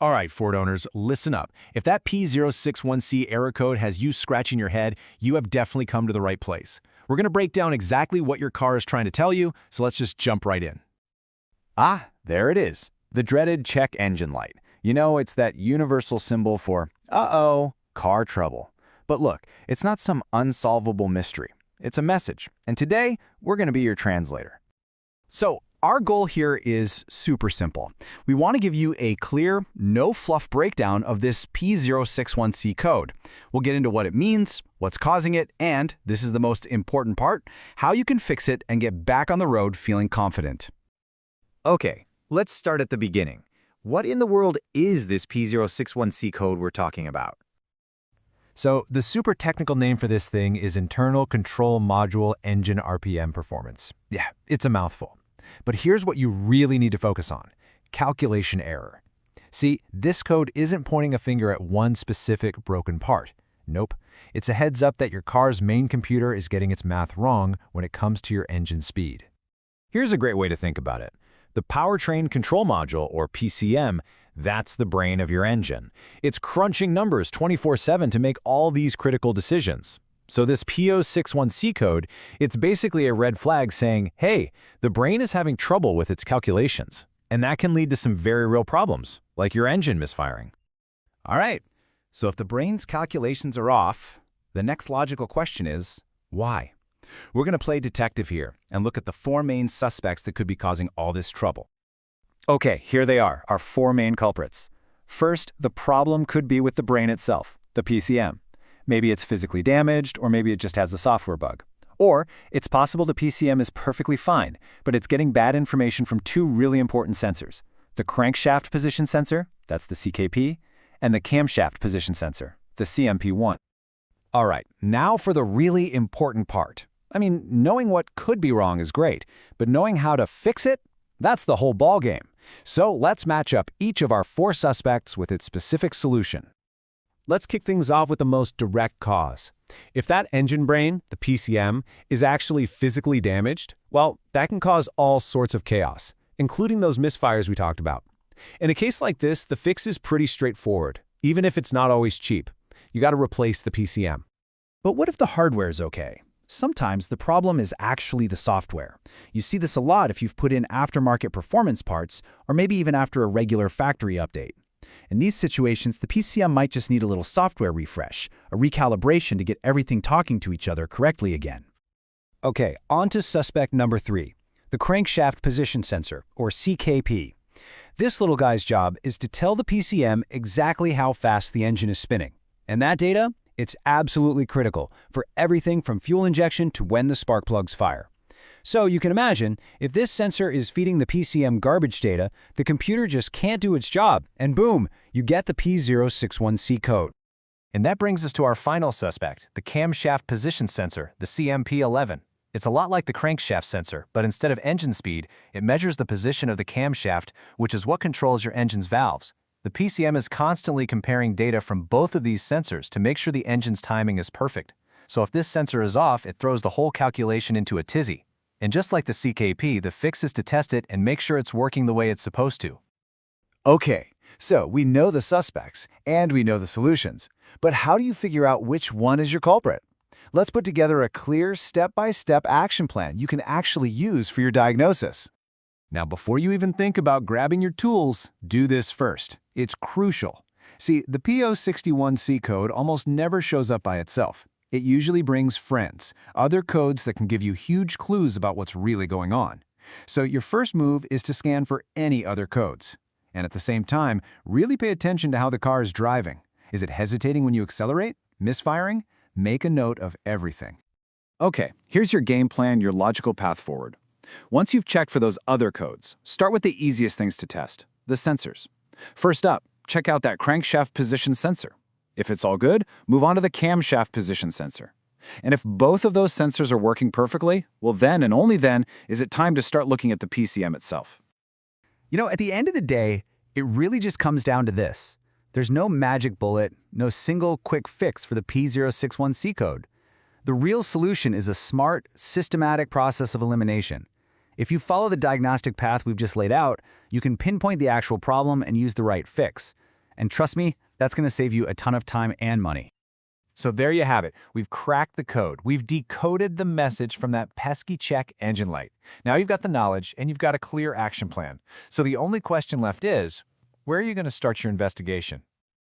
All right, Ford owners, listen up. If that P061C error code has you scratching your head, you have definitely come to the right place. We're going to break down exactly what your car is trying to tell you, so let's just jump right in. Ah, there it is. The dreaded check engine light. You know, it's that universal symbol for, uh-oh, car trouble. But look, it's not some unsolvable mystery. It's a message, and today, we're going to be your translator. So, our goal here is super simple. We want to give you a clear, no-fluff breakdown of this P061C code. We'll get into what it means, what's causing it, and, this is the most important part, how you can fix it and get back on the road feeling confident. Okay, let's start at the beginning. What in the world is this P061C code we're talking about? So, the super technical name for this thing is Internal Control Module Engine RPM Performance. Yeah, it's a mouthful. But here's what you really need to focus on: calculation error. See, this code isn't pointing a finger at one specific broken part. Nope. It's a heads up that your car's main computer is getting its math wrong when it comes to your engine speed. Here's a great way to think about it. The Powertrain Control Module, or PCM, that's the brain of your engine. It's crunching numbers 24/7 to make all these critical decisions. So this P061C code, it's basically a red flag saying, hey, the brain is having trouble with its calculations. And that can lead to some very real problems, like your engine misfiring. All right, so if the brain's calculations are off, the next logical question is, why? We're going to play detective here and look at the four main suspects that could be causing all this trouble. Okay, here they are, our four main culprits. First, the problem could be with the brain itself, the PCM. Maybe it's physically damaged, or maybe it just has a software bug. Or it's possible the PCM is perfectly fine, but it's getting bad information from two really important sensors: the crankshaft position sensor, that's the CKP, and the camshaft position sensor, the CMP1. All right, now for the really important part. I mean, knowing what could be wrong is great, but knowing how to fix it, that's the whole ballgame. So let's match up each of our four suspects with its specific solution. Let's kick things off with the most direct cause. If that engine brain, the PCM, is actually physically damaged, well, that can cause all sorts of chaos, including those misfires we talked about. In a case like this, the fix is pretty straightforward, even if it's not always cheap. You got to replace the PCM. But what if the hardware is okay? Sometimes the problem is actually the software. You see this a lot if you've put in aftermarket performance parts, or maybe even after a regular factory update. In these situations, the PCM might just need a little software refresh, a recalibration to get everything talking to each other correctly again. Okay, on to suspect number 3, the crankshaft position sensor, or CKP. This little guy's job is to tell the PCM exactly how fast the engine is spinning. And that data? It's absolutely critical for everything from fuel injection to when the spark plugs fire. So you can imagine, if this sensor is feeding the PCM garbage data, the computer just can't do its job, and boom, you get the P061C code. And that brings us to our final suspect, the camshaft position sensor, the CMP11. It's a lot like the crankshaft sensor, but instead of engine speed, it measures the position of the camshaft, which is what controls your engine's valves. The PCM is constantly comparing data from both of these sensors to make sure the engine's timing is perfect. So if this sensor is off, it throws the whole calculation into a tizzy. And just like the CKP, the fix is to test it and make sure it's working the way it's supposed to. Okay, so we know the suspects and we know the solutions, but how do you figure out which one is your culprit? Let's put together a clear step-by-step action plan you can actually use for your diagnosis. Now, before you even think about grabbing your tools, do this first. It's crucial. See, the P061C code almost never shows up by itself. It usually brings friends, other codes that can give you huge clues about what's really going on. So your first move is to scan for any other codes. And at the same time, really pay attention to how the car is driving. Is it hesitating when you accelerate? Misfiring? Make a note of everything. Okay, here's your game plan, your logical path forward. Once you've checked for those other codes, start with the easiest things to test, the sensors. First up, check out that crankshaft position sensor. If it's all good, move on to the camshaft position sensor. And if both of those sensors are working perfectly, well then and only then is it time to start looking at the PCM itself. You know, at the end of the day, it really just comes down to this. There's no magic bullet, no single quick fix for the P061C code. The real solution is a smart, systematic process of elimination. If you follow the diagnostic path we've just laid out, you can pinpoint the actual problem and use the right fix. And trust me, that's going to save you a ton of time and money. So there you have it. We've cracked the code. We've decoded the message from that pesky check engine light. Now you've got the knowledge and you've got a clear action plan. So the only question left is, where are you going to start your investigation?